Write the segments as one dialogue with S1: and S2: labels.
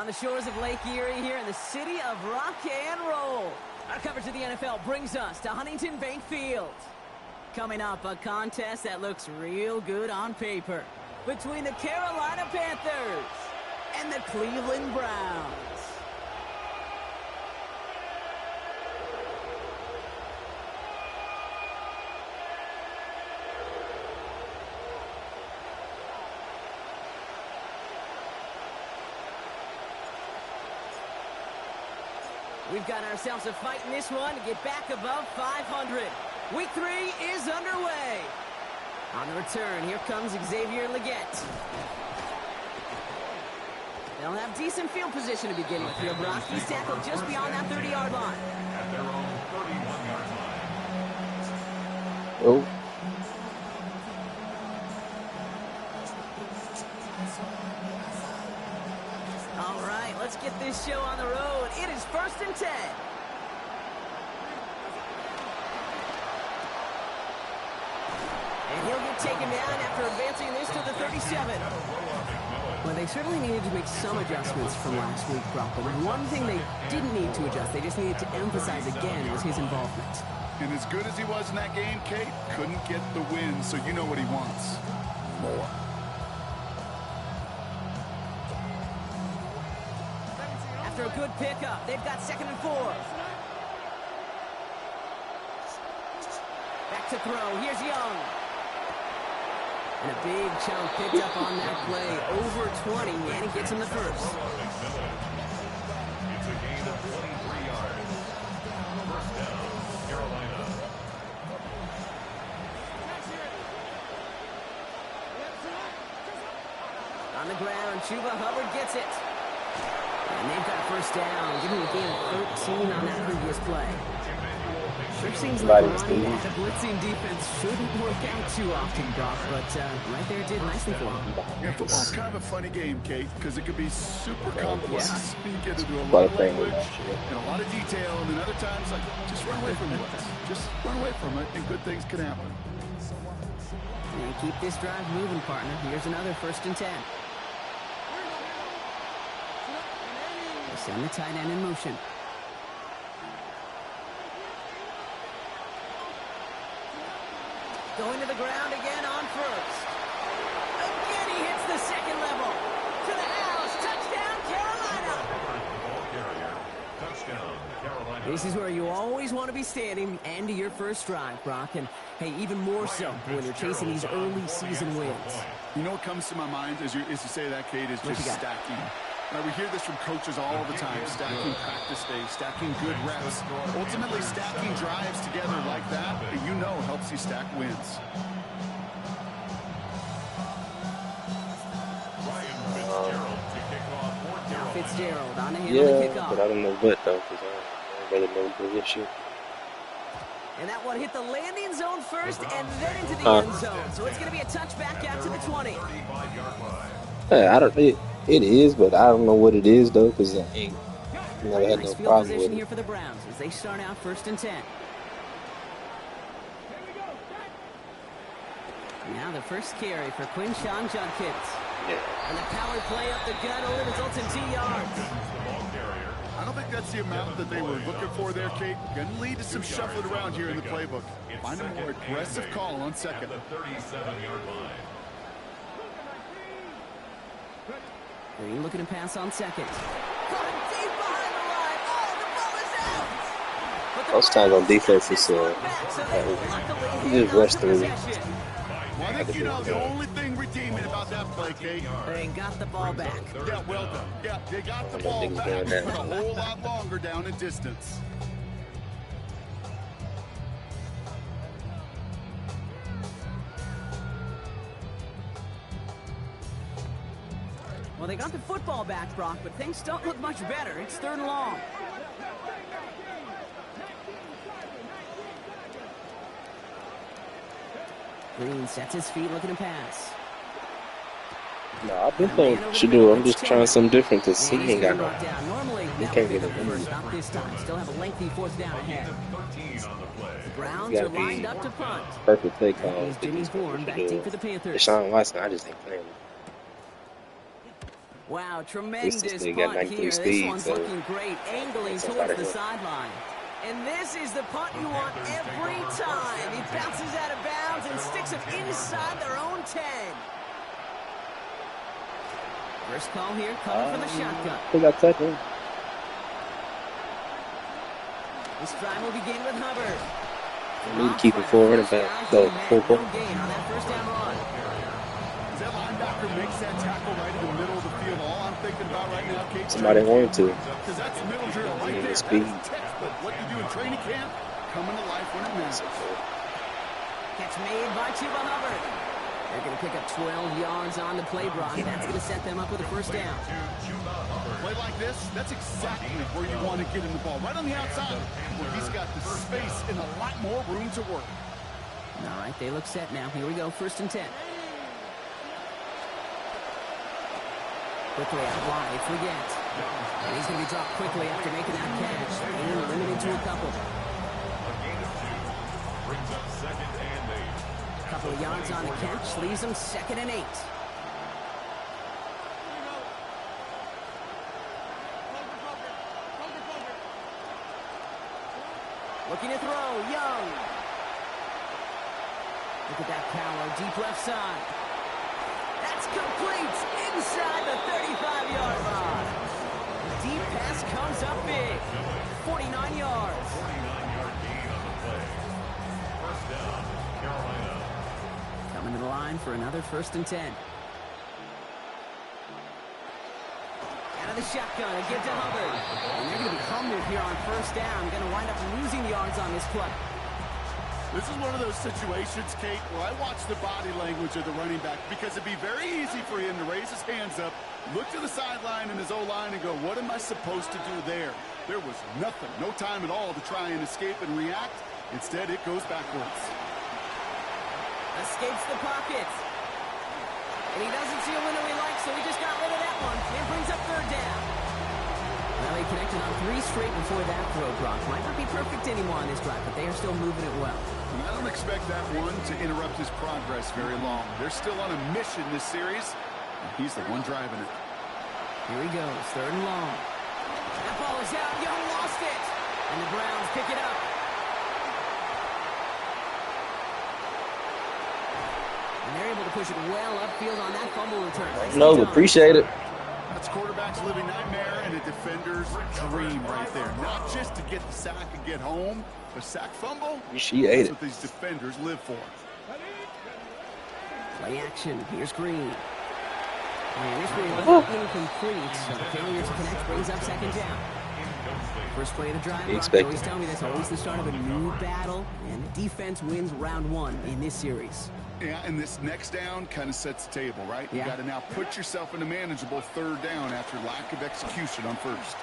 S1: On the shores of Lake Erie here in the city of rock and roll. Our coverage of the NFL brings us to Huntington Bank Field. Coming up, a contest that looks real good on paper between the Carolina Panthers and the Cleveland Browns. We've got ourselves a fight in this one to get back above 500. Week 3 is underway. On the return, here comes Xavier Leggett. They'll have decent field position to begin with here, Brock. He's tackled just beyond that 30-yard line.
S2: At their own 31-yard line.
S3: Oh.
S1: All right, let's get this show on the road. It is 1st and 10. And he'll get taken down after advancing this to the 37. Well, they certainly needed to make some adjustments from last week, Brock. But one thing they didn't need to adjust, they just needed to emphasize again, was his involvement.
S4: And as good as he was in that game, Kate, couldn't get the win, so you know what he wants. More.
S1: After a good pickup, they've got 2nd and 4. Back to throw. Here's Young. And a big chunk picked up on that play. Over 20, and he gets him the first.
S2: It's a gain of 23 yards. First down, Carolina.
S1: On the ground, Chuba Hubbard gets it. And they've got a first down, giving a gain of 13 on that previous play. Sure seems like running at the blitzing defense shouldn't work out too often, Brock, but right there it did nicely for him.
S4: Yeah, football's kind of a funny game, Kate, because it can be super complex. You get into a lot of language and a lot of detail, and then other times, like, just run away from it. Just run away from it, and good things can happen.
S1: And keep this drive moving, partner. Here's another 1st and 10. They send the tight end in motion. Going to the ground again on first. Again, he hits the 2nd level. To the house. Touchdown, Carolina.
S2: Touchdown, Carolina.
S1: This is where you always want to be standing and to your first drive, Brock. And, hey, even more so when you're chasing these early season wins.
S4: You know what comes to my mind as you say that, Kate, is just stacking. Now, we hear this from coaches all the time, stacking practice days, stacking good reps. Ultimately, stacking drives together like that, you know, helps you stack wins.
S1: Fitzgerald on the hill to kick off.
S3: But I don't know what, though, because I don't really know the issue.
S1: And that one hit the landing zone first and then into the end zone. So it's going to be a touchback out to the 20.
S3: Yeah, it is, but I don't know what it is, though, because I ain't never had no problem with it.
S1: Here for the Browns as they start out 1st and 10. Now the first carry for Quinshawn Judkins.
S3: Yeah.
S1: And the power play up the gut only results in 2 yards.
S4: I don't think that's the amount that they were looking for there, Kate. Going to lead to some shuffling around here in the playbook. Find a more aggressive call on 2nd.
S2: The 37-yard line.
S1: Green looking to pass on 2nd. Deep behind the line. Oh, the ball is out.
S3: Most times on defense, it's you just rush through.
S4: Well, I think you know the only thing redeeming about that play, Kate.
S1: They got the ball back.
S4: Yeah, well done. Yeah, they got the ball back, but a whole lot longer down in distance.
S1: Well, they got the football back, Brock, but things don't look much better. It's 3rd and long. Green sets his feet looking to pass.
S3: No, I've been playing what you should do. I'm just trying something different because he ain't got no. He can't get it.
S1: Not this time. Still have a lengthy 4th down ahead. The Browns are lined up to punt.
S3: Perfect play call.
S1: Jimmy Horn back deep for the Panthers.
S3: Deshaun Watson, I just ain't playing.
S1: Wow,
S3: This
S1: tremendous
S3: nigga got
S1: punt
S3: 93
S1: here. This
S3: speed,
S1: one's
S3: so
S1: looking great, angling
S3: that's a lot
S1: towards
S3: of
S1: the
S3: him.
S1: sideline. And this is the punt you want every time. He bounces out of bounds and sticks them inside their own 10. First call here coming from the shotgun.
S3: I think I touched him.
S1: This drive will begin with Hubbard.
S3: I need to keep it forward and back. Go,
S1: No
S3: pull.
S1: gain on that first down run.
S4: As that linebacker makes that tackle right in the middle of the field, all I'm thinking about right now, Kate,
S3: Somebody wanted to.
S4: because that's middle drill right there. That
S3: Speed.
S4: is textbook. What you do in training camp, coming to life when it matters.
S1: Catch made by Chuba Hubbard. They're going to pick up 12 yards on the play, Brock. That's going to set them up with a first down.
S4: Play like this, that's exactly where you want to get in the ball. Right on the outside, where he's got the space and a lot more room to work.
S1: All right, they look set now. Here we go, 1st and 10. Quickly out wide, forget. And he's going to be dropped quickly after making that catch. They're limited to a couple.
S2: Brings up 2nd and 8.
S1: Couple of yards on the catch, leaves them 2nd and 8. Looking to throw, Young. Look at that power, deep left side. That's complete inside the 35-yard line. The deep pass comes up big. 49 yards.
S2: 49-yard gain on the play. First down, Carolina.
S1: Coming to the line for another 1st and 10. Out of the shotgun, a give to Hubbard. And they're going to be humbled here on 1st down. Going to wind up losing yards on this play.
S4: This is one of those situations, Kate, where I watch the body language of the running back because it'd be very easy for him to raise his hands up, look to the sideline in his O-line and go, what am I supposed to do there? There was nothing, no time at all to try and escape and react. Instead, it goes backwards.
S1: Escapes the pocket. And he doesn't see a window he likes, so he just got rid of that one. And brings up 3rd down. Well, they connected on 3 straight before that throw, Brock. Might not be perfect anymore on this drive, but they are still moving it well.
S4: And I don't expect that one to interrupt his progress very long. They're still on a mission this series, and he's the one driving it.
S1: Here he goes, 3rd and long. That ball is out. Young lost it. And the Browns pick it up. And they're able to push it well upfield on that fumble return.
S3: No, appreciate it.
S4: That's quarterback's living nightmare and a defender's dream right there. Not just to get the sack and get home, a sack fumble,
S3: She ate
S4: that's
S3: it.
S4: what these defenders live for.
S1: Play action. Here's Green. And this one was incomplete, so failure to connect brings up 2nd down. First play of the drive, Brock, they always tell me that's always the start of a new battle, and the defense wins round 1 in this series.
S4: Yeah, and this next down kind of sets the table, right?
S1: Yeah.
S4: You got to now put yourself in a manageable 3rd down after lack of execution on 1st.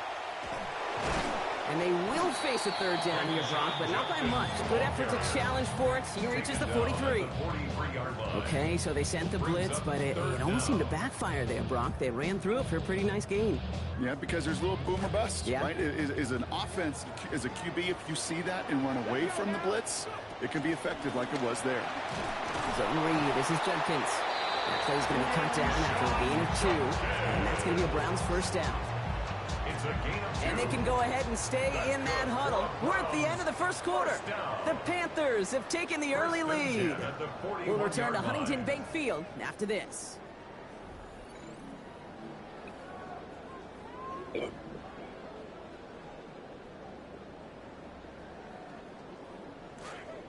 S1: And they will face a 3rd down here, Brock, but not by much. Good effort to challenge for it. He reaches the 43. Okay, so they sent the blitz, but it almost seemed to backfire there, Brock. They ran through it for a pretty nice gain.
S4: Yeah, because there's a little boom or bust,
S1: Yeah.
S4: right? Is an offense, as a QB, if you see that and run away from the blitz, it can be effective like it was there.
S1: Zone read. This is Judkins. That play's going to be cut down after a gain of 2, and that's going to be a Browns 1st down. And they can go ahead and stay in that huddle. We're at the end of the 1st quarter. The Panthers have taken the early lead. We'll return to Huntington Bank Field after this.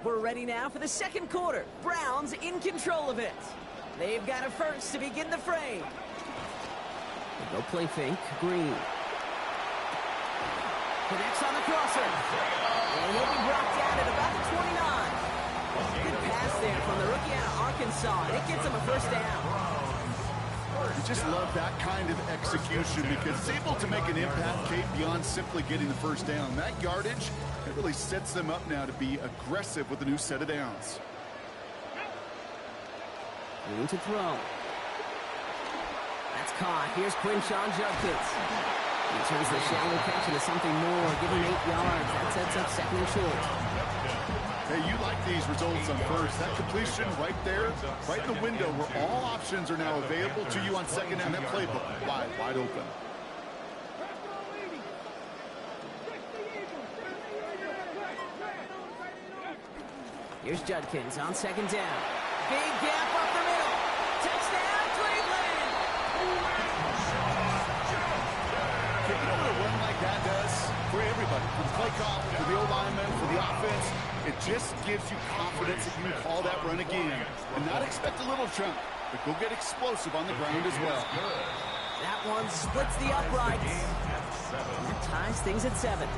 S1: We're ready now for the 2nd quarter. Browns in control of it. They've got a first to begin the frame. They go play fake. Green. Connects on the crosser. And he'll be brought down at about the 29. Good pass there from the rookie out of Arkansas. And it gets him a 1st down.
S4: You just love that kind of execution because it's able to make an impact, Kate, beyond simply getting the 1st down. That yardage, it really sets them up now to be aggressive with a new set of downs.
S1: Green to throw. That's caught. Here's Quinshawn Judkins. He turns the shallow catch into something more. Give him 8 yards. That sets up 2nd and short.
S4: Hey, you like these results on first. That completion right there, right in the window where all options are now available to you on second down. That playbook wide open.
S1: Here's Judkins on second down. Big gap up the middle. Touchdown, Cleveland!
S4: Kicking over a run like that does for everybody, for the play call, for the O-lineman, for the offense. It just gives you confidence that you can call that run again and not expect a little chunk, but go get explosive on the ground as well.
S1: That one splits the uprights. That ties things at 7.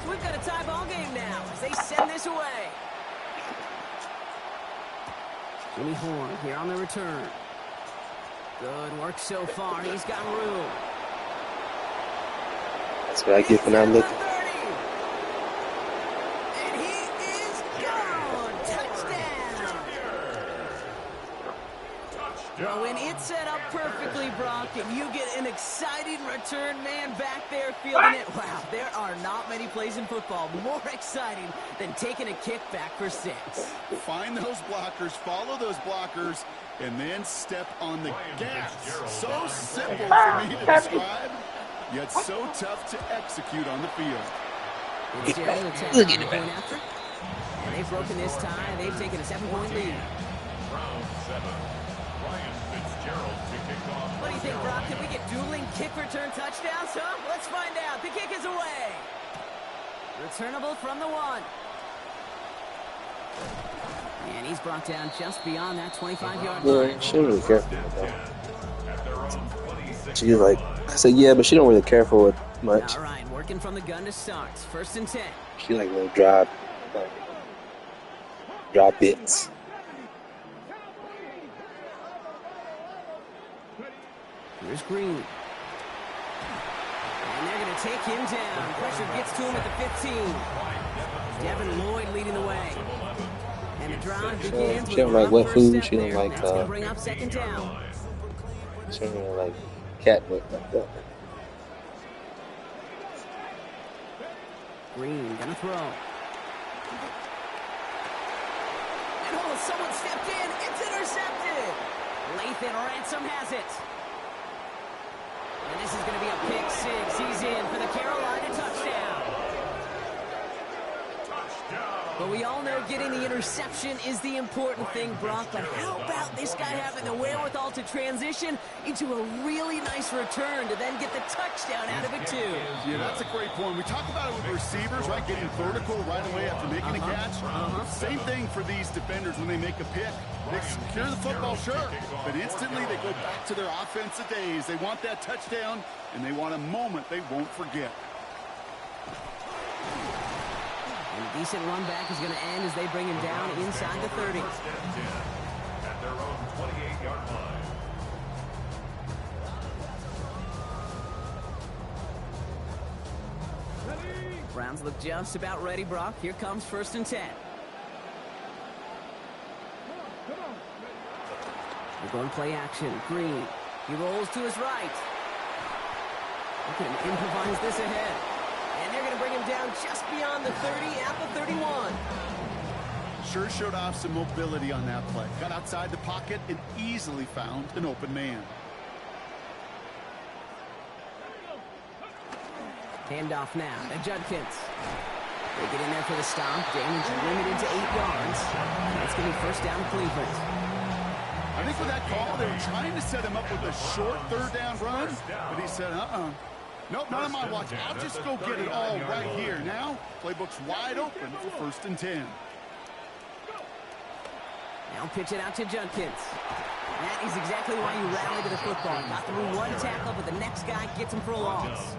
S1: We've got a tie ball game now as they send this away. Jimmy Horn here on the return. Good work so far. He's got room.
S3: That's what I get when I look.
S1: And he is gone. Touchdown. Well, when it's set up perfectly, Brock, and you get an exciting return man back there fielding it, wow, there are not many plays in football more exciting than taking a kick back for 6.
S4: Find those blockers, follow those blockers, and then step on the gas. So simple for me to describe, yet so tough to execute on the field.
S3: Look at him.
S1: And they've broken this tie. They've taken a 7-point lead. What do you think, Brock? Can we get dueling kick return touchdowns, huh? Let's find out. The kick is away. Returnable from the 1. And he's brought down just beyond that 25-yard line.
S3: Yeah, she don't really care for it, though. She's like, I said, yeah, but she don't really care for it much.
S1: All right, working from the gun to start. 1st and 10.
S3: She like little drop bits.
S1: Here's Green. And they're going to take him down. Pressure gets to him at the 15. Devin Lloyd leading the way. And the drive begins
S3: She don't like wet food. She don't like,
S1: That's going to bring up 2nd down.
S3: She don't really like catnip like that.
S1: Green going to throw. And someone stepped in. It's intercepted. Lathan Ransom has it. And this is going to be a pick 6. He's in for the Carolina touchdown. But we all know getting the interception is the important thing, Brock. But how about this guy having the wherewithal to transition into a really nice return to then get the touchdown out of it, too?
S4: Yeah, that's a great point. We talk about it with receivers, right? Getting vertical right away after making a catch. Same thing for these defenders when they make a pick. They secure the football, sure, but instantly they go back to their offensive days. They want that touchdown, and they want a moment they won't forget.
S1: And a decent run back is going to end as they bring him down inside the 30.
S2: At their own 28-yard line.
S1: Browns look just about ready, Brock. Here comes 1st and 10. We're going play action. Green. He rolls to his right. Look at him improvise this ahead. And they're going to bring him down just beyond the 30 at the 31.
S4: Sure showed off some mobility on that play. Got outside the pocket and easily found an open man.
S1: Handoff now to Judkins. They get in there for the stop. Damage limited to 8 yards. And it's going to be 1st down Cleveland.
S4: I think with that call, they were trying to set him up with a short 3rd down run, but he said, nope, not on my watch. I'll just go get it all right here. Now, playbook's wide open for 1st and 10.
S1: Now pitch it out to Judkins. That is exactly why you rally to the football. Got through one tackle, but the next guy gets him for a loss.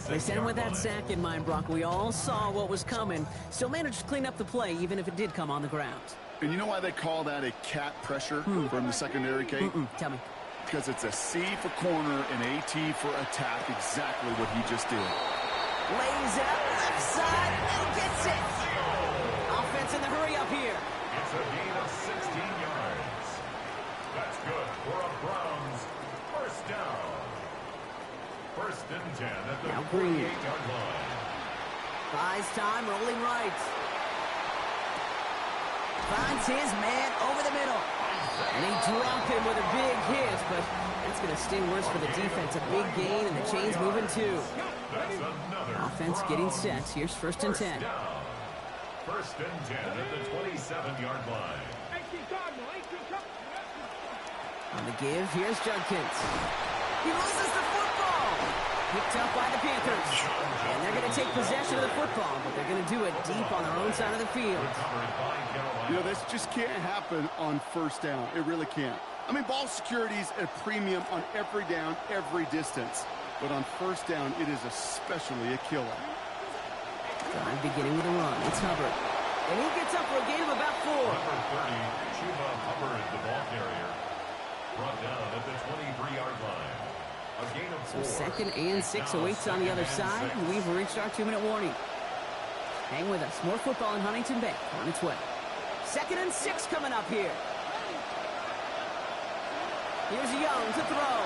S1: They sent him with that sack in mind, Brock. We all saw what was coming. Still managed to clean up the play, even if it did come on the ground.
S4: And you know why they call that a cat pressure from the secondary, Kate?
S1: Tell me.
S4: Because it's a C for corner and AT for attack, exactly what he just did.
S1: Lays out left side and gets it. Offense in the hurry up here.
S2: It's a gain of 16 yards. That's good for a Browns first down. First and 10 at the 48-yard line.
S1: Buys time, rolling right. Finds his man over the middle. And they drop him with a big hit, but that's going to sting worse for the defense. A big gain, and the chain's moving too.
S2: That's another
S1: Offense getting set. Here's first and 10.
S2: First and 10 at the 27-yard line.
S1: On the give, here's Judkins. He loses the football. Picked up by the Panthers. And they're going to take possession of the football, but they're going to do it deep on their own side of the field.
S4: You know, this just can't happen on first down. It really can't. I mean, ball security is a premium on every down, every distance. But on first down, it is especially a killer.
S1: Drive beginning with a run. It's Hubbard. And he gets up for a gain of about 4.
S2: Number 30, Chuba Hubbard, the ball carrier. Brought down at the 23-yard line. A gain of 4.
S1: So second and 6 awaits on the other side, and we've reached our 2-minute warning. Hang with us. More football in Huntington Bank on its way. Second and 6 coming up here. Here's Young to throw.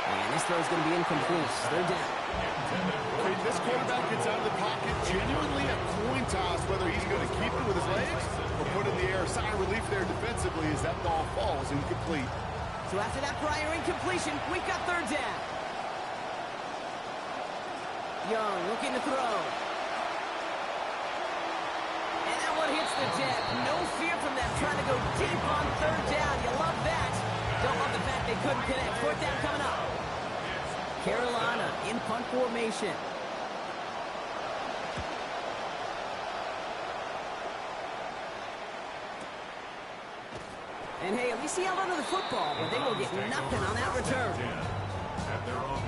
S1: And this throw is going to be incomplete. They're down.
S4: Okay, this quarterback gets out of the pocket, genuinely a coin toss whether he's going to keep it with his legs or put it in the air. Sigh of relief there defensively as that ball falls incomplete.
S1: So after that prior incompletion, we've got third down. Young looking to throw. And that one hits the deck. No fear from them trying to go deep on third down. You love that. Don't love the fact they couldn't connect. Fourth down coming up. Carolina in punt formation. And hey, at least he held onto the football, but they will get nothing on that return.
S2: At their own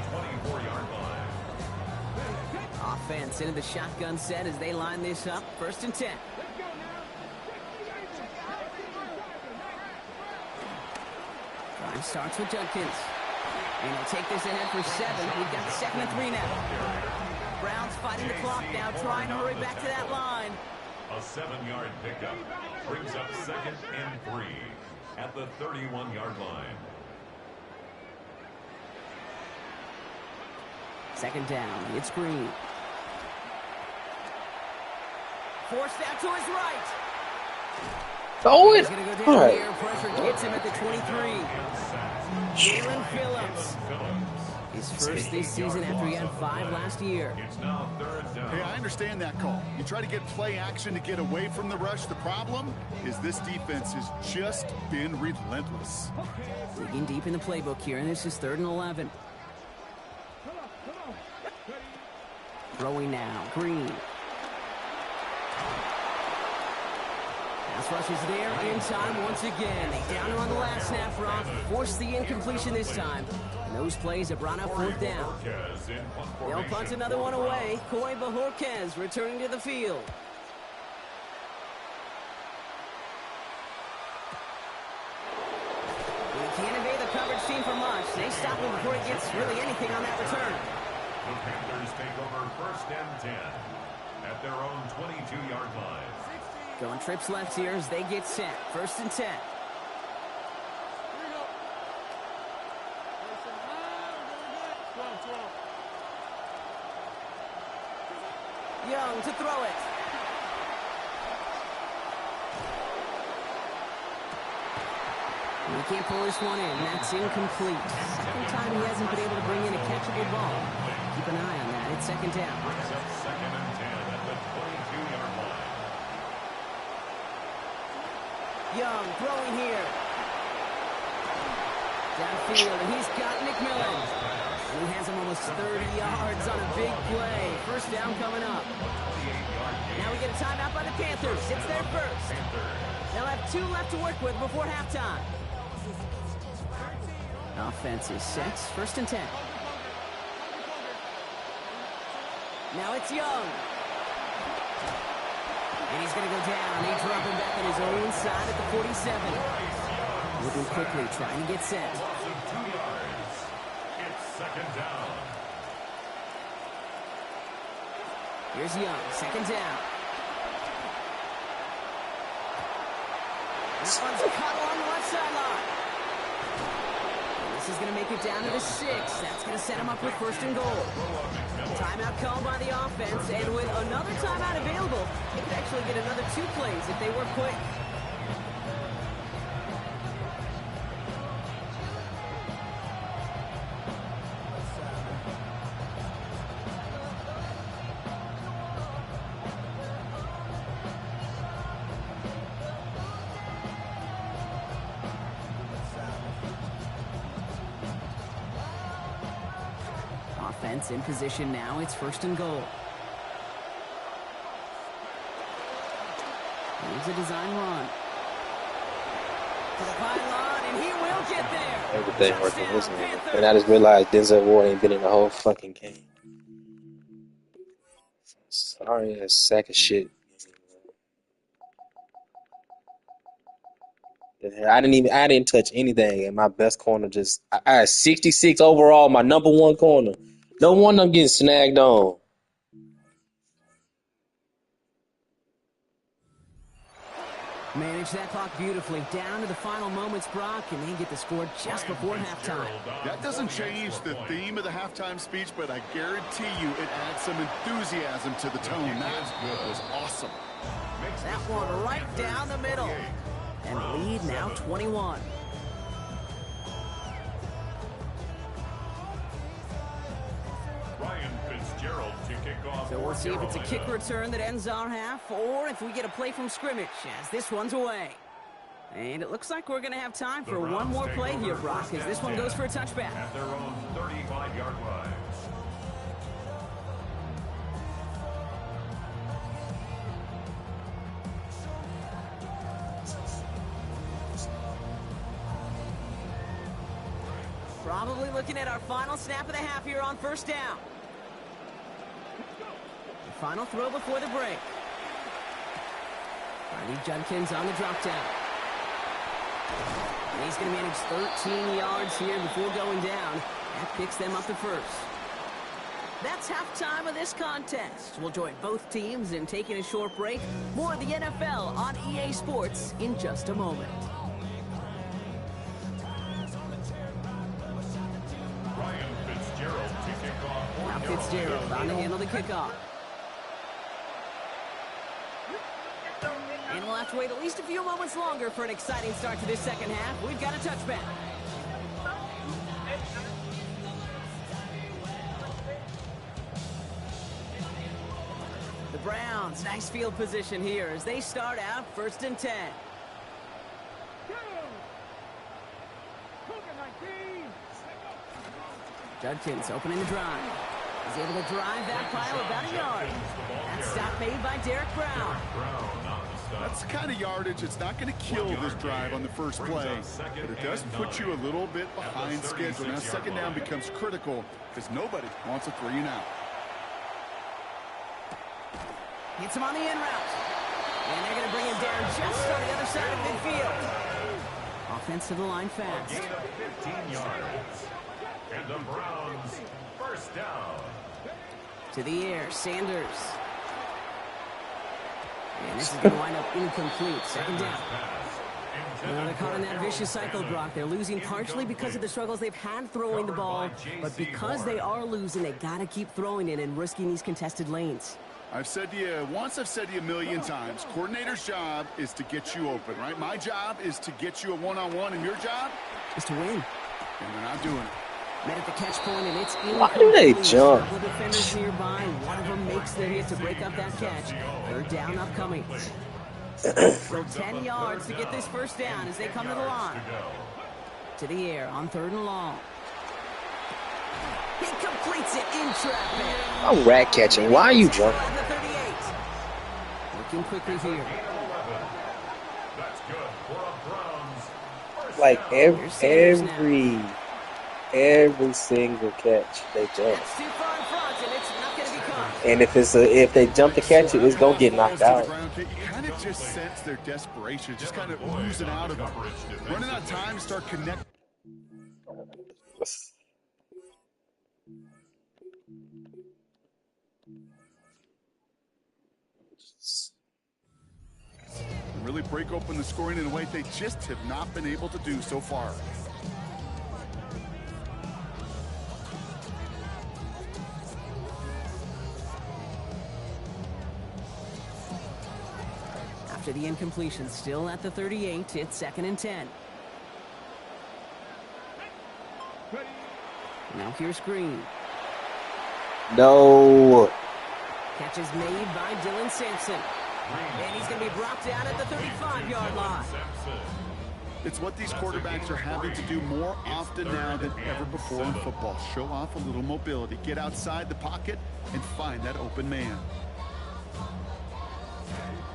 S2: 24-yard line.
S1: Offense into the shotgun set as they line this up. First and 10. Drive starts with Judkins. And he'll take this ahead for 7. We've got second and 3 now. Browns fighting the clock now, trying to hurry back to that line.
S2: A 7-yard pickup brings up second and 3 at the 31-yard line.
S1: Second down, it's Green. Forced out to his right.
S3: Throw it.
S1: He's going to go
S3: All
S1: down
S3: right.
S1: here. Pressure gets him at the 23. Jalen Phillips. His first this season after he had 5 last year.
S2: It's now third down.
S4: Hey, I understand that call. You try to get play action to get away from the rush. The problem is this defense has just been relentless.
S1: Digging deep in the playbook here, and this is 3rd and 11. Throwing now, Green. Pass rush is there in time once again. They down on the last snap, Rock. Forced the incompletion this time. And those plays have brought up 4th down. They'll punt another one away. Coy Bajorquez returning to the field. They can't evade the coverage team for much. They stop him before he gets really anything on that return.
S2: The Panthers take over first and 10 at their own 22-yard line.
S1: Going trips left here as they get set. First and 10. Young to throw it. And he can't pull this one in. That's incomplete. Second time he hasn't been able to bring in a catchable ball. Keep an eye on that. It's second down.
S2: Brings up second and 10 at the 22-yard line.
S1: Young throwing here. Downfield, and he's got McMillan. He has him almost 30 yards on a big play. First down coming up. Now we get a timeout by the Panthers. It's their first. They'll have 2 left to work with before halftime. Offense is set. First and 10. Now it's Young. And he's going to go down. They drop him back on his own side at the 47. Moving quickly, trying to get set.
S2: It's second down.
S1: Here's Young, second down. This one's caught along the left sideline. This is going to make it down to the 6. That's going to set him up with first and goal. Timeout called by the offense, and with another timeout available, they could actually get another 2 plays if they work quick. Offense in position now. It's first and goal. Here's a design run. To the pylon, and he will get there.
S3: Everything working his hand. And I just realized Denzel Ward ain't been in the whole fucking game. Sorry, that sack of shit. I didn't touch anything, and my best corner I had 66 overall, my number 1 corner. No wonder I'm getting snagged on.
S1: Manage that clock beautifully. Down to the final moments, Brock, and they get the score just before halftime.
S4: That doesn't change the theme of the halftime speech, but I guarantee you it adds some enthusiasm to the tone. That was awesome.
S1: That one right down the middle. And lead now 21. So we'll see if it's a kick return that ends our half, or if we get a play from scrimmage, as this one's away. And it looks like we're going to have time for one more play here, Brock, as this one goes for a touchback.
S2: At their own 35-yard line.
S1: Probably looking at our final snap of the half here on first down. The final throw before the break. Riley Judkins on the drop down. And he's going to manage 13 yards here before going down. That picks them up to first. That's halftime of this contest. We'll join both teams in taking a short break. More of the NFL on EA Sports in just a moment. Now Fitzgerald on to handle the kickoff. And we'll have to wait at least a few moments longer for an exciting start to this second half. We've got a touchback. The Browns, nice field position here as they start out first and 10. Judkins opening the drive. He's able to drive that pile about a yard. That stop made by Derek Brown.
S4: That's the kind of yardage. It's not going to kill this drive on the first play, but it does put you a little bit behind schedule. Now second down becomes critical because nobody wants a 3 and out.
S1: Hits him on the in route. And they're going to bring him down just on the other side of midfield. Offense to the line fast.
S2: 15 yards. And the Browns, first down.
S1: To the air, Sanders. And this is going to wind up incomplete. Second down. Well, they're caught in that vicious cycle, Brock. They're losing partially because of the struggles they've had throwing the ball. But because they are losing, they got to keep throwing it and risking these contested lanes.
S4: I've said to you once, I've said to you a million times, coordinator's job is to get you open, right? My job is to get you a one-on-one, and your job
S1: is to win.
S4: And they're not doing it.
S1: Met at the catch point, and it's incomplete.
S3: Why do they jump?
S1: Couple defenders nearby. One of them makes the hit to break up that catch. Third down upcoming. Still 10 yards to get this first down as they come to the line. To the air on third and long. He completes it in traffic.
S3: I'm rat catching. Why are you jumping?
S1: Working quickly here.
S3: Like every single catch they jump. And if they jump to catch it, it's gonna get knocked out.
S4: You kind of just sense their desperation, just kind of oozing out of them. Running out of time to start connecting. really break open the scoring in a way they just have not been able to do so far.
S1: After the incompletion, still at the 38, it's 2nd and 10. Now here's Green.
S3: No.
S1: Catch is made by Dylan Sampson. And he's going to be brought down at the 35-yard line.
S4: It's what these quarterbacks are having to do more often now than ever before in football. Show off a little mobility. Get outside the pocket and find that open man.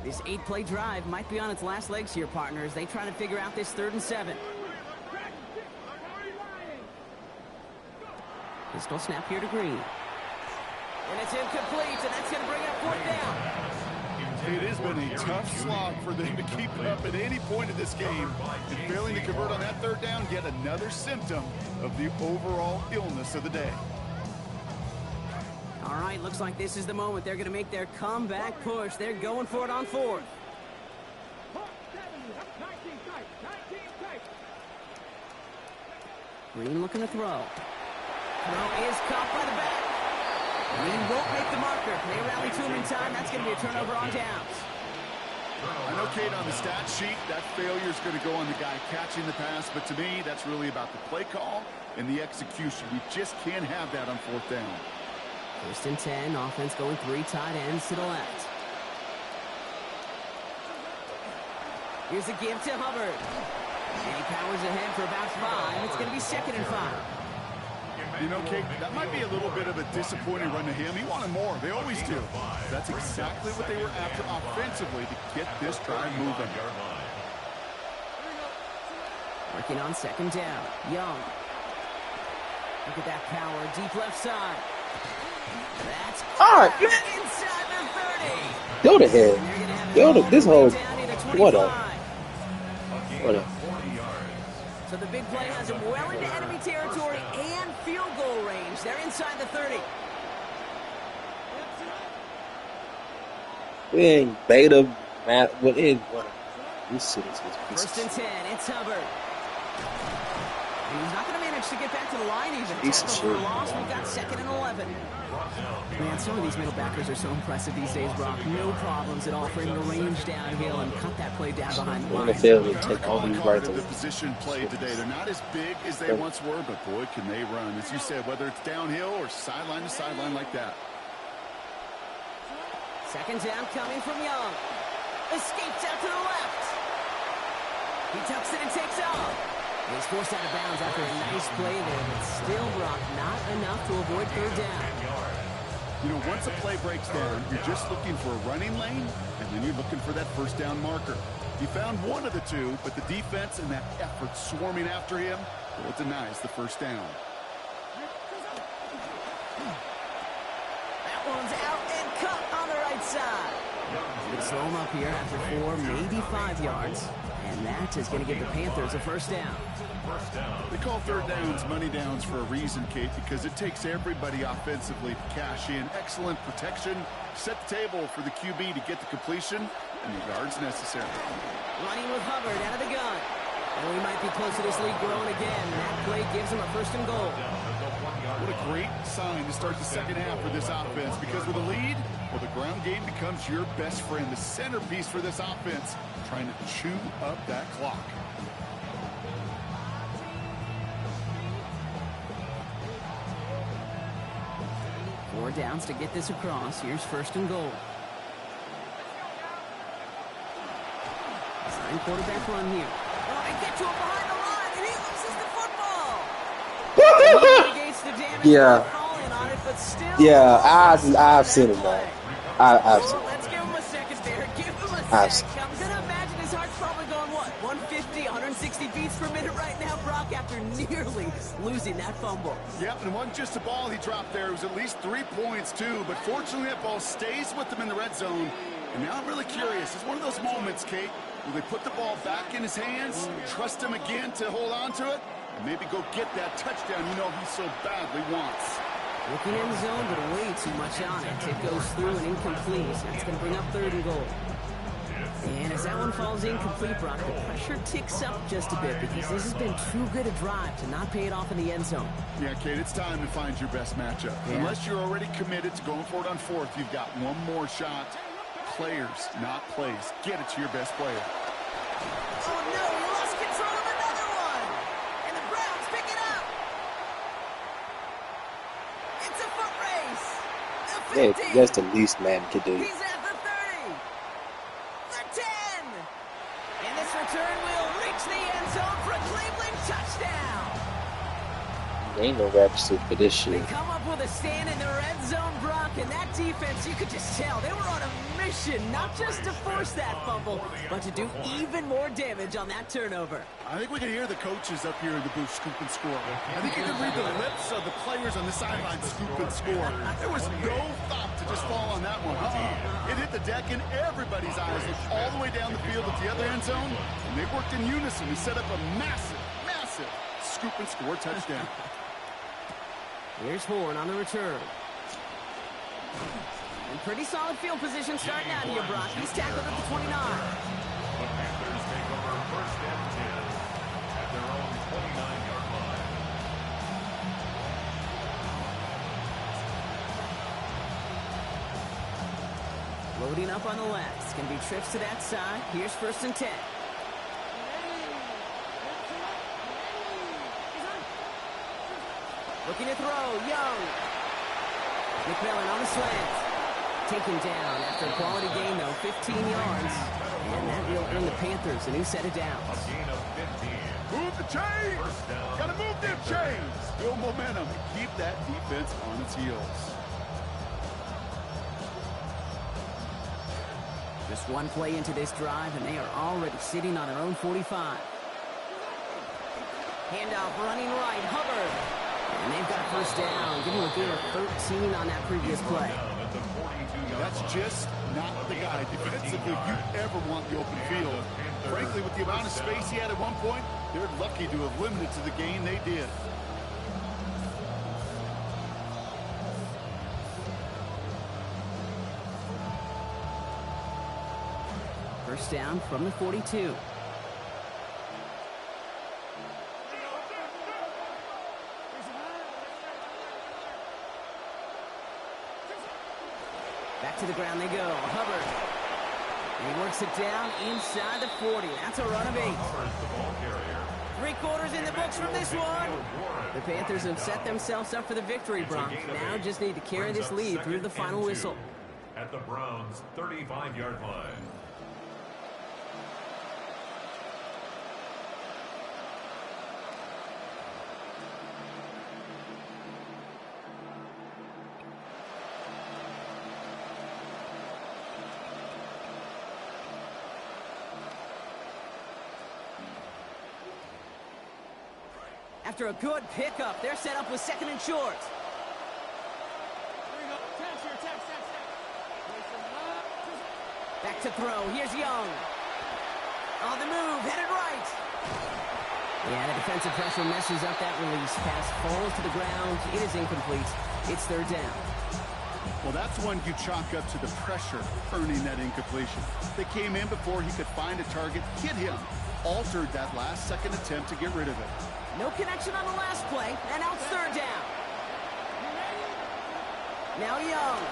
S1: This 8-play drive might be on its last legs here, partners. They try to figure out this 3rd and 7. Pistol snap here to Green. And it's incomplete, and that's going to bring up 4th down.
S4: It has been a tough slog for them to keep up at any point of this game. And failing to convert on that 3rd down, yet another symptom of the overall illness of the day.
S1: All right, looks like this is the moment. They're going to make their comeback push. They're going for it on 4th. Green looking to throw. Throw is caught by the back. Green won't make the marker. They rally to him in time. That's going to be a turnover on downs.
S4: I know, Kate, on the stat sheet, that failure is going to go on the guy catching the pass, but to me, that's really about the play call and the execution. We just can't have that on 4th down.
S1: 1st and 10, offense going 3 tight ends to the left. Here's a give to Hubbard. And he powers ahead for about 5. It's going to be 2nd and 5.
S4: You know, Kate, that might be a little bit of a disappointing run to him. He wanted more. They always do. That's exactly what they were after offensively to get this drive moving.
S1: Working on 2nd down. Young. Look at that power. Deep left side. That's inside the 30.
S3: Go to hell. Go to this whole. What up? What up?
S1: So the big play has him well into enemy territory and field goal range. They're inside the 30.
S3: We ain't beta, Matt. What is what? These cities is
S1: 1st and 10. It's Hubbard. And he's not going to manage to get back to the line even. Tackle for a loss. We've got 2nd and 11. Man, some of these middle backers are so impressive these days, Brock. No problems at all for him to range downhill and cut that play down behind the line.
S3: NFL will take all these right
S4: to the position play today. They're not as big as they once were, but boy, can they run. As you said, whether it's downhill or sideline to sideline like that.
S1: 2nd down coming from Young. Escapes out to the left. He tucks it and takes off. He's forced out of bounds after a nice play there, but still, Brock, not enough to avoid 3rd down.
S4: You know, once a play breaks down, you're just looking for a running lane, and then you're looking for that 1st down marker. He found one of the two, but the defense and that effort swarming after him, well, it denies the 1st down.
S1: That one's out and cut on the right side. They slow him up here after 4, maybe 5 yards. And that is going to give the Panthers a 1st down.
S4: They call 3rd downs money downs for a reason, Kate, because it takes everybody offensively to cash in. Excellent protection, set the table for the QB to get the completion and the yards necessary.
S1: Running with Hubbard out of the gun. And we might be close to this lead growing again. That play gives him a 1st and goal.
S4: What a great sign to start the 2nd half for this offense, because with a lead, well, the ground game becomes your best friend, the centerpiece for this offense, trying to chew up that clock.
S1: Four downs to get this across. Here's 1st and goal. Sign quarterback run here. Oh, they get to him behind the line, and he loses the football.
S3: Yeah. Yeah, I've seen it, man. I've seen it.
S1: Let's give him a second there. Give him a second. I'm going to imagine his heart's probably going, what, 150, 160 beats per minute right now, Brock, after nearly losing that fumble.
S4: Yep, and it wasn't just a ball he dropped there. It was at least 3 points, too. But fortunately, that ball stays with him in the red zone. And now I'm really curious. It's one of those moments, Kate, where they put the ball back in his hands, trust him again to hold on to it, and maybe go get that touchdown you know he so badly wants.
S1: Looking in the zone, but way too much on it. It goes through and incomplete. That's going to bring up 3rd and goal. And As that one falls incomplete, Brock, the pressure ticks up just a bit because this has been too good a drive to not pay it off in the end zone.
S4: Yeah, Kate, it's time to find your best matchup. Yeah. Unless you're already committed to going for it on fourth, you've got one more shot. Players, not plays. Get it to your best player.
S1: Oh, no, he lost control of another one. And the Browns pick it up. It's a foot race. The 50.
S3: Yeah, that's the least man could do.
S1: He's at the 30. The 10. And this return will reach the end zone for a Cleveland touchdown.
S3: Ain't no rap suit for this shit.
S1: They come up with a stand in the red zone, Brock, and that defense, you could just tell they were on a mission, not just to force that fumble, but to do even more damage on that turnover.
S4: I think we can hear the coaches up here in the booth scoop and score. I think you can read the lips of the players on the sideline scoop and score. There was no thought to just fall on that one. It hit the deck, and everybody's eyes looked all the way down the field at the other end zone, and they worked in unison to set up a massive, massive scoop and score touchdown.
S1: Here's Horn on the return. And pretty solid field position starting out here, Brock. He's tackled at the 29.
S2: The Panthers take over first and 10 at their own 29-yard line.
S1: Loading up on the left. It's going to be trips to that side. Here's first and 10. Looking to throw, Young. McMillan on the slant. Taken down after a quality gain, though, 15 yards. And that will earn the Panthers a new set of downs.
S2: A gain of 15.
S4: Move the chains! Gotta move them chains! Build momentum. Keep that defense on its heels.
S1: Just one play into this drive, and they are already sitting on their own 45. Handoff running right, Hubbard. And they've got first down, giving a gain of 13 on that previous play.
S4: That's just not the guy defensively you ever want the open field. Frankly, with the amount of space he had at one point, they're lucky to have limited to the gain they did.
S1: First down from the 42. Back to the ground they go. Hubbard. And he works it down inside the 40. That's a run of 8. 3 quarters in the books from this one. The Panthers have set themselves up for the victory, Brock. Now just need to carry this lead through the final whistle.
S2: At the Browns' 35-yard line.
S1: After a good pickup, they're set up with second and short. Back to throw. Here's Young. On the move, headed right. Yeah, the defensive pressure messes up that release. Pass falls to the ground. It is incomplete. It's third down.
S4: Well, that's one you chalk up to the pressure earning that incompletion. They came in before he could find a target, hit him, altered that last second attempt to get rid of it.
S1: No connection on the last play, and now it's third down. Now Young.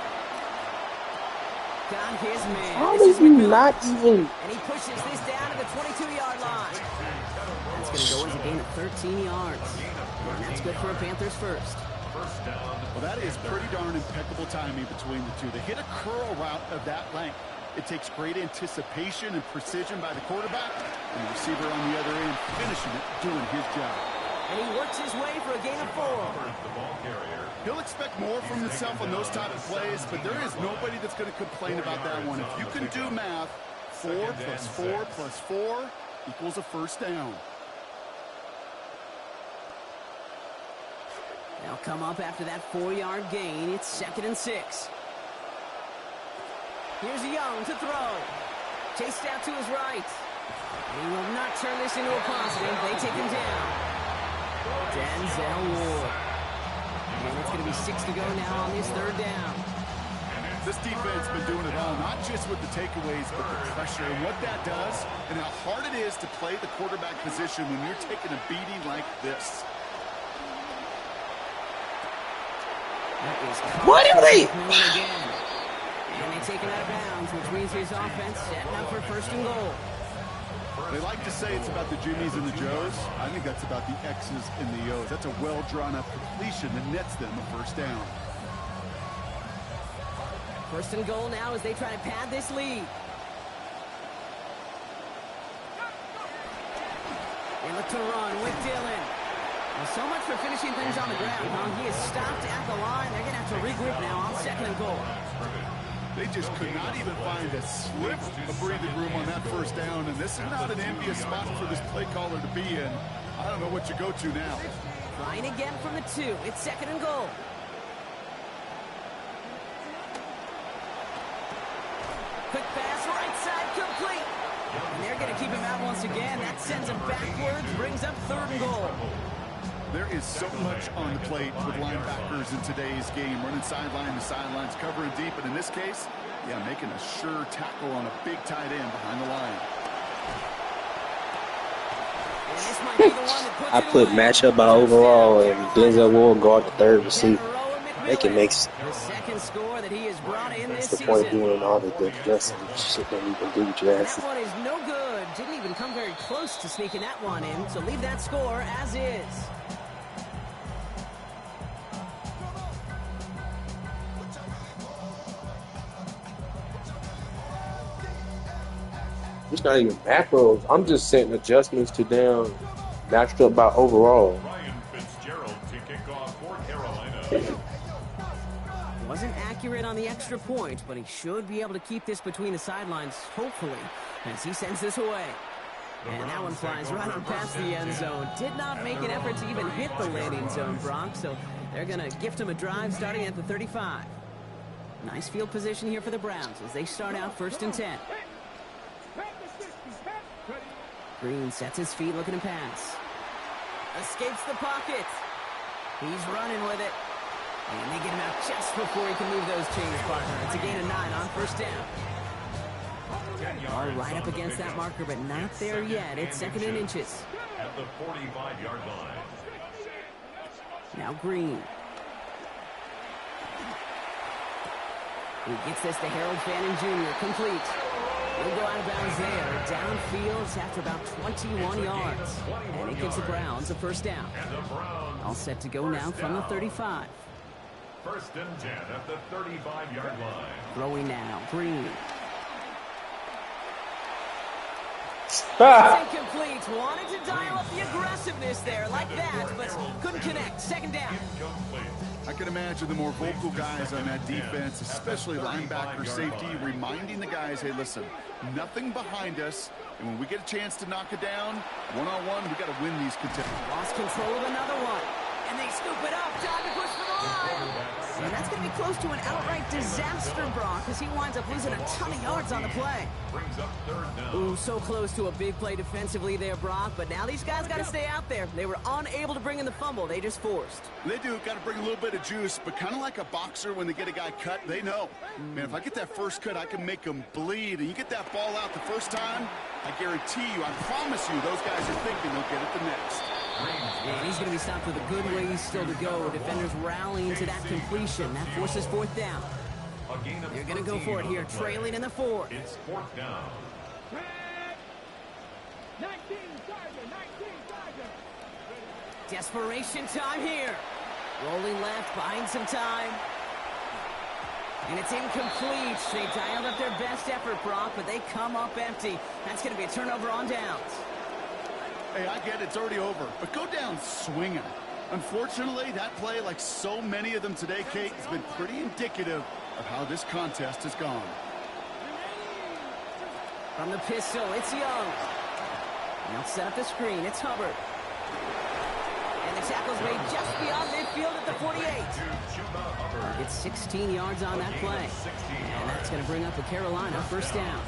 S1: Got his man.
S3: How does he not even...
S1: And he pushes this down to the 22-yard line. That's going to go as a gain of 13 yards. And that's good for a Panthers first.
S4: Well, that is pretty darn impeccable timing between the two. They hit a curl route of that length. It takes great anticipation and precision by the quarterback, and the receiver on the other end finishing it, doing his job.
S1: And he works his way for a gain of 4.
S4: He'll expect more from himself on those type of plays, but there is nobody that's going to complain about that one. If you can do math, 4 plus 4 plus 4 equals a first down.
S1: They'll come up after that 4-yard gain. It's second and 6. Here's Young to throw. Chased out to his right. And he will not turn this into a positive. They take him down. Denzel Ward. And it's going to be 6 to go now on this third down.
S4: This defense has been doing it all, not just with the takeaways, but the pressure and what that does and how hard it is to play the quarterback position when you're taking a beating like this.
S3: What are they?
S1: And they take it out of bounds, which means his offense setting up for first and goal.
S4: They like to say it's about the Jimmies and the Joes. I think that's about the X's and the O's. That's a well-drawn-up completion that nets them a first down.
S1: First and goal now as they try to pad this lead. They look to run with Dillon. Well, so much for finishing things on the ground, huh? He is stopped at the line. They're going to have to regroup now on second and goal.
S4: They just could not even find a slip of breathing room on that first down, and this is not an envious spot for this play caller to be in. I don't know what you go to now.
S1: Trying again from the 2. It's second and goal. Quick pass, right side, complete. And they're going to keep him out once again. That sends him backwards, brings up third and goal.
S4: There is so much on the plate with linebackers in today's game, running sideline to sidelines, covering deep, and in this case, yeah, making a sure tackle on a big tight end behind the line.
S1: And this might be the one that puts
S3: I
S1: it
S3: put
S1: away.
S3: matchup by overall, and Denzel Ward guard the third receiver. Make it makes
S1: The second score that he has brought in this
S3: the point
S1: season.
S3: doing all the good dressing shit that you can do with your
S1: That
S3: asses.
S1: one is no good. Didn't even come very close to sneaking that one in, so leave that score as is.
S3: It's not even macros. I'm just setting adjustments to down matched up by overall.
S2: Ryan Fitzgerald to kick off for Carolina.
S1: Wasn't accurate on the extra point, but he should be able to keep this between the sidelines, hopefully, as he sends this away. And that one flies right on past the end zone. Did not make an effort to even hit the landing zone, Brock, so they're going to gift him a drive starting at the 35. Nice field position here for the Browns as they start out first and 10. Green sets his feet looking to pass. Escapes the pocket. He's running with it. And they get him out just before he can move those chains, partner. It's a gain of 9 on first down. All right up against that marker, but not there yet. It's second and inches.
S2: At the 45-yard line.
S1: Now Green. He gets this to Harold Fannin Jr. Complete. He'll go out of bounds there. Downfield after about 21 yards. And it gives the Browns a first down. All set to go now from the 35.
S2: First and 10 at the 35-yard line.
S1: Throwing now. Green. It's incomplete. Wanted to dial up the aggressiveness there like that, but couldn't connect. Second down.
S4: I can imagine the more vocal guys on that defense, especially linebacker safety, reminding the guys, hey, listen, nothing behind us, and when we get a chance to knock it down, one-on-one, we got to win these contests.
S1: Lost control of another one. And they scoop it up. Time to push for the line. And that's going to be close to an outright disaster, Brock, as he winds up losing a ton of yards on the play.
S2: Brings up third down.
S1: Ooh, so close to a big play defensively there, Brock. But now these guys got to stay out there. They were unable to bring in the fumble. They just forced.
S4: They do got to bring a little bit of juice, but kind of like a boxer when they get a guy cut, they know. Man, if I get that first cut, I can make them bleed. And you get that ball out the first time, I guarantee you, I promise you, those guys are thinking they'll get it the next.
S1: And he's going to be stopped with a good ways still to go. Defenders rallying to that completion. That forces fourth down. They're going to go for it here, trailing in the fourth.
S2: It's fourth down.
S1: Desperation time here. Rolling left, buying some time. And it's incomplete. They dialed up their best effort, Brock, but they come up empty. That's going to be a turnover on downs.
S4: Hey, I get it, it's already over, but go down swinging. Unfortunately, that play, like so many of them today, Kate, has been pretty indicative of how this contest has gone.
S1: From the pistol, it's Young. Now set up the screen, it's Hubbard. And the tackle's made just beyond midfield at the 48. It's 16 yards on that play. And that's going to bring up a Carolina first down.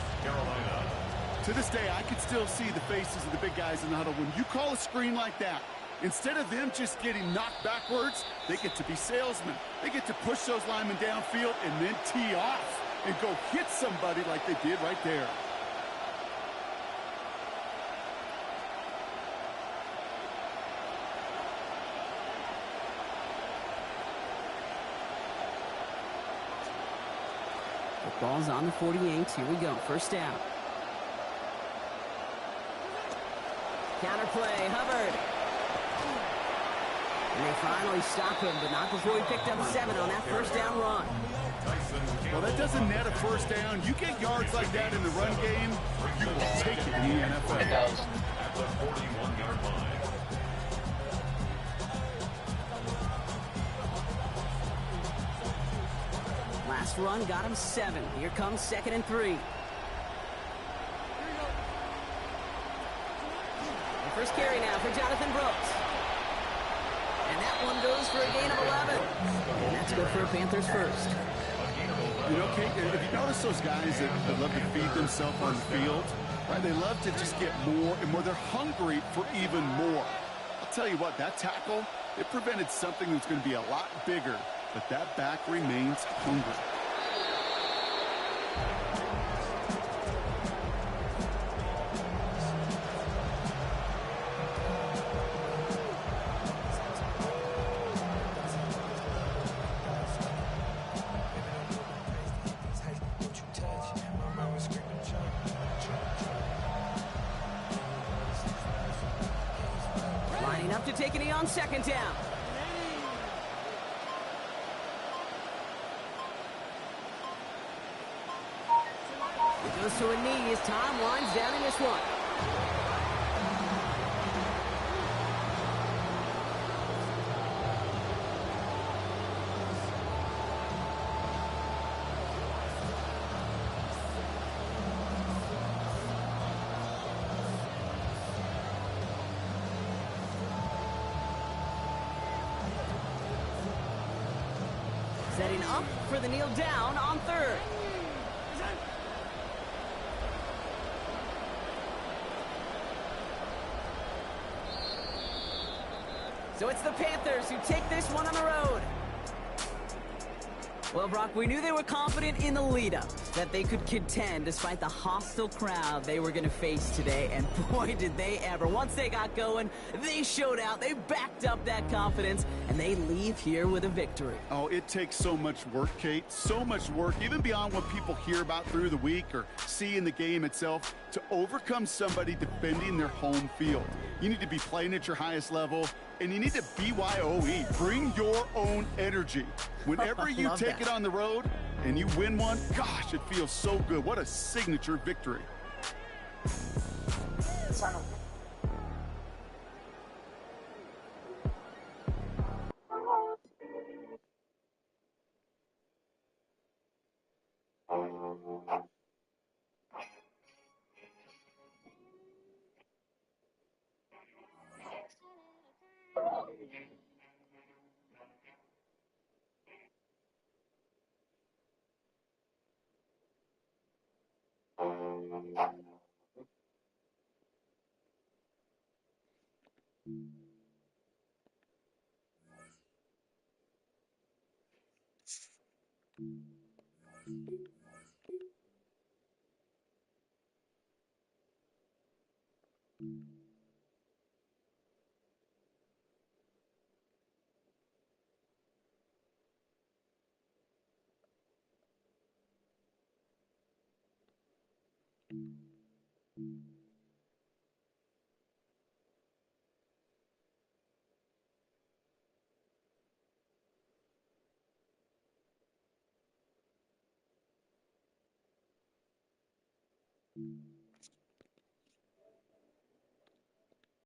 S4: To this day, I can still see the faces of the big guys in the huddle. When you call a screen like that, Instead of them just getting knocked backwards, they get to be salesmen. They get to push those linemen downfield and then tee off and go hit somebody like they did right there.
S1: The ball's on the 48. Here we go. First down. Counterplay, Hubbard. And they finally stop him, but not before he picked up 7 on that first down run.
S4: Well, that doesn't net a first down. You get yards like that in the run game, you will take it in the NFL.
S2: At the 41-yard line.
S1: Last run got him 7. Here comes 2nd and 3. The first carry now for Jonathan Brooks. And that one goes for a gain of 11. And that's good for a Panthers first.
S4: You know, Kate, if you notice those guys that love to feed themselves on the field, right? They love to just get more and more. They're hungry for even more. I'll tell you what, that tackle, it prevented something that's going to be a lot bigger, but that back remains hungry.
S1: Lining up to take a knee on 2nd down. It goes to a knee as time winds down in this one. Setting up for the kneel down on 3rd. So it's the Panthers who take this one on the road. Well, Brock, we knew they were confident in the lead-up, that they could contend despite the hostile crowd they were going to face today. And boy, did they ever. Once they got going, they showed out. They backed up that confidence, and they leave here with a victory.
S4: Oh, it takes so much work, Kate. So much work, even beyond what people hear about through the week or see in the game itself, to overcome somebody defending their home field. You need to be playing at your highest level, and you need to BYOE. Bring your own energy. Whenever you take it on the road and you win one, gosh, it feels so good. What a signature victory.